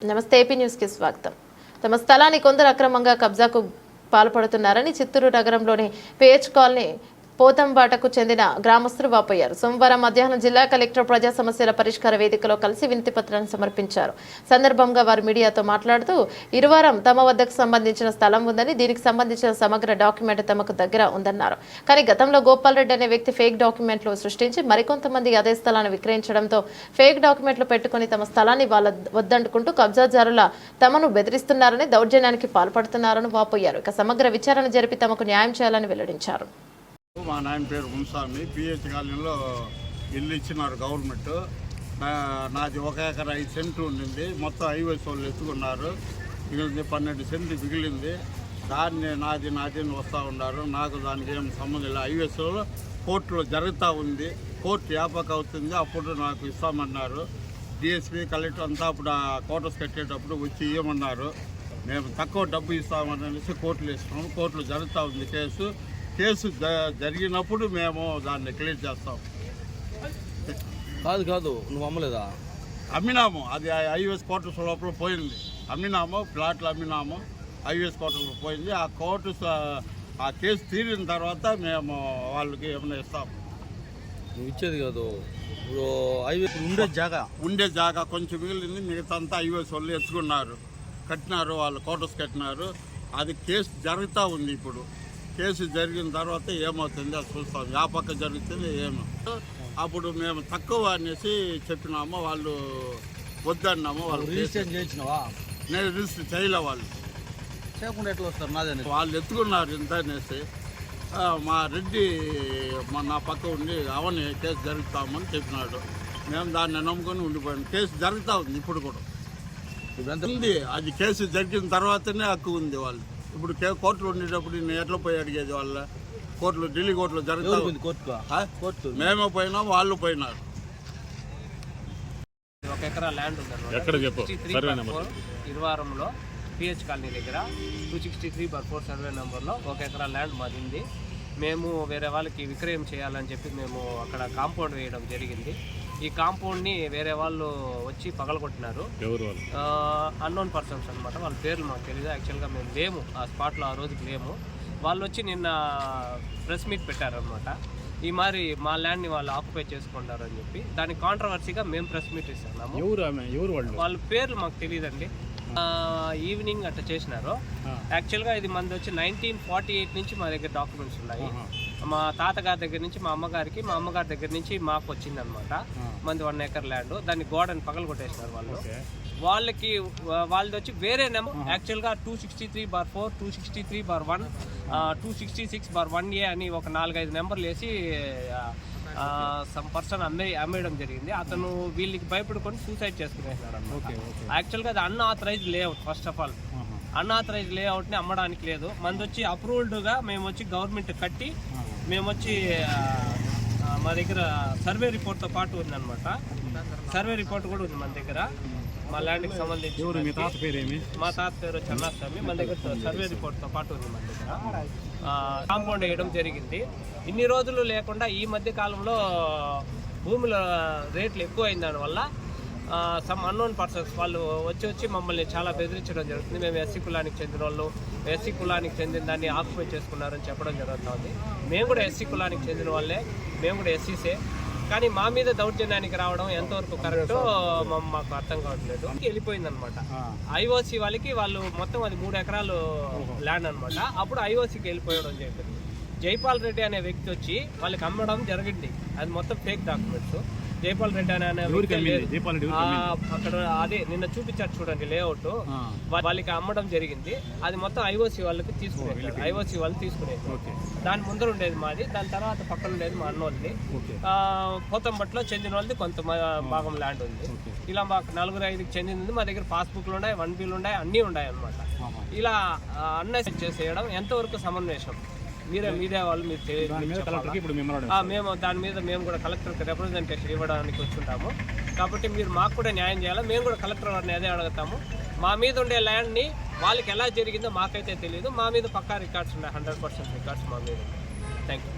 నమస్తే AP news కి స్వాగతం. తమ స్థలాన్ని కొందరు అక్రమంగా కబ్జాకు పాల్పడుతున్నారని చిత్తూరు నగరంలోని పిహెచ్ కాలనీ పోతంబాటకు చెందిన గ్రామస్తులు వాపోయారు. సోమవారం మధ్యాహ్నం జిల్లా కలెక్టర్ ప్రజా సమస్యల పరిష్కార వేదికలో కలిసి వినతి పత్రాన్ని సమర్పించారు. సందర్భంగా వారు మీడియాతో మాట్లాడుతూ ఇరువారం తమ వద్దకు సంబంధించిన స్థలం ఉందని, దీనికి సంబంధించిన సమగ్ర డాక్యుమెంట్ తమకు దగ్గర ఉందన్నారు. కానీ గతంలో గోపాల్ రెడ్డి అనే వ్యక్తి ఫేక్ డాక్యుమెంట్లు సృష్టించి మరికొంతమంది అదే స్థలాన్ని విక్రయించడంతో ఫేక్ డాక్యుమెంట్లు పెట్టుకుని తమ స్థలాన్ని వాళ్ళ వద్దంటుకుంటూ కబ్జాదారుల తమను బెదిరిస్తున్నారని, దౌర్జన్యానికి పాల్పడుతున్నారని వాపోయారు. ఇక సమగ్ర విచారణ జరిపి తమకు న్యాయం చేయాలని వెల్లడించారు. మా నాయన పేరు మున్స్వామి. పిహెచ్ కాలనీలో ఇల్లు ఇచ్చినారు గవర్నమెంట్. నాది 1 ఎకరా 5 సెంట్లు ఉండింది. మొత్తం హైవేస్ వాళ్ళు ఎత్తుకున్నారు. మిగిలింది 12 సెంట్లు మిగిలింది. దాన్ని నాది వస్తూ ఉన్నారు. నాకు దానికి ఏం సంబంధం లేదు. హైవేస్లో కోర్టులో జరుగుతూ ఉంది. కోర్టు వ్యాపకం అవుతుంది. అప్పుడు నాకు ఇస్తామన్నారు. డిఎస్పీ కలెక్టర్ అంతా అప్పుడు ఆ కోటర్స్ కట్టేటప్పుడు వచ్చి ఇవ్వమన్నారు. మేము తక్కువ డబ్బు ఇస్తామనేసి కోర్టులో ఇస్తున్నాము. కోర్టులో జరుగుతూ ఉంది కేసు జరిగినప్పుడు మేము దాన్ని క్లియర్ చేస్తాం. కాదు నువ్వు అమ్మలేదా? అమ్మినాము. అది హైవేస్ క్వార్టర్స్ లోపల పోయింది. అమ్మినాము, ప్లాట్లు అమ్మినాము. హైవేస్ క్వార్టర్స్ పోయింది. ఆ కోర్టు ఆ కేసు తీరిన తర్వాత మేము వాళ్ళకి ఏమైనా ఇస్తాము. నువ్వు ఇచ్చేది కాదు, హైవేస్ ఉండే జాగా కొంచెం మిగిలింది. మిగతా అంతా హైవేస్ వాళ్ళు ఎత్తుకున్నారు, కట్టినారు. వాళ్ళు క్వార్టర్స్ కట్టినారు. అది కేసు జరుగుతూ ఉంది. ఇప్పుడు కేసు జరిగిన తర్వాత ఏమవుతుంది అది చూస్తాం. వ్యాపక జరుగుతుంది ఏమో. అప్పుడు మేము తక్కువ అనేసి చెప్పినాము. వాళ్ళు వద్దన్నాము. వాళ్ళు రిజిస్ట్రేషన్ చేయించినావా? నేను రిజిస్టర్ చేయలే. వాళ్ళు చేయకుండా ఎట్లా వస్తారు? నాదే వాళ్ళు ఎత్తుకున్నారు ఇంత అనేసి. మా రెడ్డి నా పక్క ఉండి అవని కేసు జరుగుతామని చెప్పినాడు. మేము దాన్ని నమ్ముకొని ఉండిపోయాం. కేసు జరుగుతూ ఉంది ఇప్పుడు కూడా ఉంది. అది కేసు జరిగిన తర్వాతనే హక్కు ఉంది. వాళ్ళు ఇప్పుడు కోర్టులో ఉండేటప్పుడు నేను ఎట్లా పోయి అడిగేది? వాళ్ళ కోర్టులో, ఢిల్లీ కోర్టులో జరుగుతుంది. కోర్టు మేమే పోయినాం, వాళ్ళు పోయినారు. 1 ఎకరా ల్యాండ్ ఉందన్నమాట. ఇరువారంలో పిహెచ్ కాలనీ దగ్గర 263/4 సర్వే నెంబర్లో 1 ఎకరా ల్యాండ్ మాది ఉంది. మేము వేరే వాళ్ళకి విక్రయం చేయాలని చెప్పి మేము అక్కడ కాంపౌండ్ వేయడం జరిగింది. ఈ కాంపౌండ్ని వేరే వాళ్ళు వచ్చి పగలగొట్టినారు. అన్నోన్ పర్సన్స్ అనమాట. వాళ్ళ పేర్లు మాకు తెలియదు. యాక్చువల్గా మేము లేము ఆ స్పాట్లో, ఆ రోజుకి లేము. వాళ్ళు వచ్చి నిన్న ప్రెస్ మీట్ పెట్టారనమాట. ఈ మరి మా ల్యాండ్ని వాళ్ళు ఆక్యుపై చేసుకుంటారు అని చెప్పి దానికి కాంట్రవర్సీగా మేము ప్రెస్ మీట్ ఇస్తున్నాము. వాళ్ళ పేర్లు మాకు తెలియదండి. ఈవినింగ్ అట్లా చేసినారు. యాక్చువల్గా ఇది మనది వచ్చి 1948 నుంచి మా దగ్గర డాక్యుమెంట్స్ ఉన్నాయి. మా తాతగారి దగ్గర నుంచి మా అమ్మగారికి, మా అమ్మగారి దగ్గర నుంచి మాకు వచ్చింది అనమాట. మంది 1 ఎకర్ ల్యాండ్. దాన్ని గోడని పగలు కొట్టేసినారు వాళ్ళు. వాళ్ళది వచ్చి వేరే నెంబర్. యాక్చువల్గా 263/4, 263/1, 266/1A అని ఒక 4-5 నెంబర్లు వేసి సమ్ పర్సన్ అమ్మేయడం జరిగింది. అతను వీళ్ళకి భయపడుకొని సూసైడ్ చేసుకునేసినాడు అన్నమాట. యాక్చువల్గా అది unauthorized layout. First of all unauthorized లేఅవుట్ని అమ్మడానికి లేదు. మనది వచ్చి అప్రూవ్డ్గా మేము వచ్చి గవర్నమెంట్ కట్టి మేము వచ్చి మా దగ్గర సర్వే రిపోర్ట్తో పాటు ఉందన్నమాట. సర్వే రిపోర్ట్ కూడా ఉంది మన దగ్గర. మా ల్యాండ్కి సంబంధించి మా తాత పేరు చెన్నాస్వామి. మన దగ్గర సర్వే రిపోర్ట్తో పాటు ఉంది మన దగ్గర. కాంపౌండ్ వేయడం జరిగింది. ఇన్ని రోజులు లేకుండా ఈ మధ్య కాలంలో భూముల రేట్లు ఎక్కువైన దానివల్ల సమ్ అన్నోన్ పర్సన్స్ వాళ్ళు వచ్చి మమ్మల్ని చాలా బెదిరించడం జరుగుతుంది. మేము ఎస్సీ కులానికి చెందిన వాళ్ళు, ఎస్సీ కులానికి చెందిన దాన్ని ఆక్యుపై చేసుకున్నారని చెప్పడం జరుగుతుంది. మేము కూడా ఎస్సీ కులానికి చెందిన వాళ్ళే, మేము కూడా ఎస్సీసే. కానీ మా మీద దౌర్జన్యానికి రావడం ఎంతవరకు కరెక్టో మాకు అర్థం కావట్లేదు. వెళ్ళిపోయిందనమాట. ఐఓసీ వాళ్ళకి వాళ్ళు మొత్తం అది 3 ఎకరాలు ల్యాండ్ అనమాట. అప్పుడు ఐఓసీకి వెళ్ళిపోయడం జరిగింది. జైపాల్ రెడ్డి అనే వ్యక్తి వచ్చి వాళ్ళకి అమ్మడం జరిగింది. అది మొత్తం ఫేక్ డాక్యుమెంట్స్. జైపాల్ రెడ్డి అనే అక్కడ అదే నిన్న చూపించారు చూడండి లేఅవుట్. వాళ్ళకి అమ్మడం జరిగింది. అది మొత్తం ఐఓసీ వాళ్ళకి తీసుకునేది. ఐఓసీ వాళ్ళు తీసుకునేది. దాని ముందర ఉండేది మాది. దాని తర్వాత పక్కన ఉండేది మా అన్నోళ్ళది. పోతంబట్లో చెందిన వాళ్ళది కొంత భాగం ల్యాండ్ ఉంది. ఇలా మాకు 4-5కి చెందింది. మా దగ్గర పాస్బుక్లు ఉన్నాయి, 1Bలు ఉన్నాయి, అన్నీ ఉన్నాయి అన్నమాట. ఇలా అన్నెసెస్ చేసేయడం ఎంతవరకు సమన్వయం? మీడియా వాళ్ళు మీరు మేము దాని మీద మేము కూడా కలెక్టర్కి రిప్రజెంటేషన్ ఇవ్వడానికి వచ్చుంటాము. కాబట్టి మీరు మాకు కూడా న్యాయం చేయాలి. మేము కూడా కలెక్టర్ వారిని అదే అడుగుతాము. మా మీద ఉండే ల్యాండ్ని వాళ్ళకి ఎలా జరిగిందో మాకైతే తెలియదు. మా మీద పక్కా రికార్డ్స్ ఉన్నాయి, 100% రికార్డ్స్ మా మీద. Thank you.